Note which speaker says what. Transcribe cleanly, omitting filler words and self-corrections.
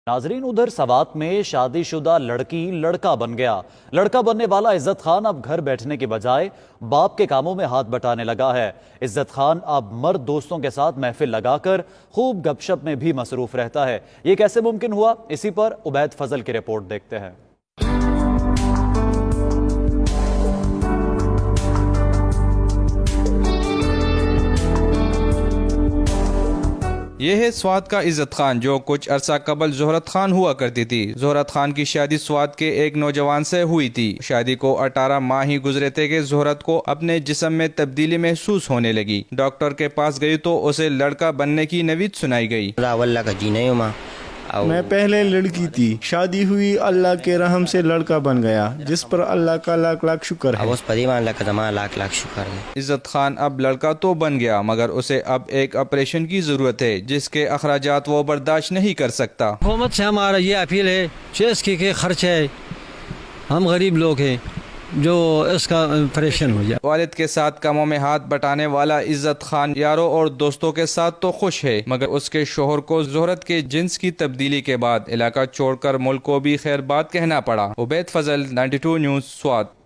Speaker 1: ناظرین، ادھر سوات میں شادی شدہ لڑکی لڑکا بن گیا۔ لڑکا بننے والا عزت خان اب گھر بیٹھنے کے بجائے باپ کے کاموں میں ہاتھ بٹانے لگا ہے۔ عزت خان اب مرد دوستوں کے ساتھ محفل لگا کر خوب گپ شپ میں بھی مصروف رہتا ہے۔ یہ کیسے ممکن ہوا، اسی پر عبید فضل کی رپورٹ دیکھتے ہیں۔
Speaker 2: یہ ہے سوات کا عزت خان، جو کچھ عرصہ قبل زہرت خان ہوا کرتی تھی۔ زہرت خان کی شادی سوات کے ایک نوجوان سے ہوئی تھی۔ شادی کو 18 ماہ ہی گزرے تھے کہ زہرت کو اپنے جسم میں تبدیلی محسوس ہونے لگی۔ ڈاکٹر کے پاس گئی تو اسے لڑکا بننے کی نوید سنائی گئی۔
Speaker 3: میں پہلے لڑکی تھی، شادی ہوئی، اللہ کے رحم سے لڑکا بن گیا، جس پر اللہ کا لاکھ لاکھ شکر ہے۔
Speaker 2: عزت خان اب لڑکا تو بن گیا، مگر اسے اب ایک آپریشن کی ضرورت ہے جس کے اخراجات وہ برداشت نہیں کر سکتا۔
Speaker 4: حکومت سے ہمارا یہ اپیل ہے کہ اس کے خرچ ہے، ہم غریب لوگ ہیں، جو اس کا آپریشن ہو جائے۔
Speaker 2: والد کے ساتھ کاموں میں ہاتھ بٹانے والا عزت خان یاروں اور دوستوں کے ساتھ تو خوش ہے، مگر اس کے شوہر کو زہرت کے جنس کی تبدیلی کے بعد علاقہ چھوڑ کر ملک کو بھی خیر بات کہنا پڑا۔ عبید فضل، 92 نیوز، سوات۔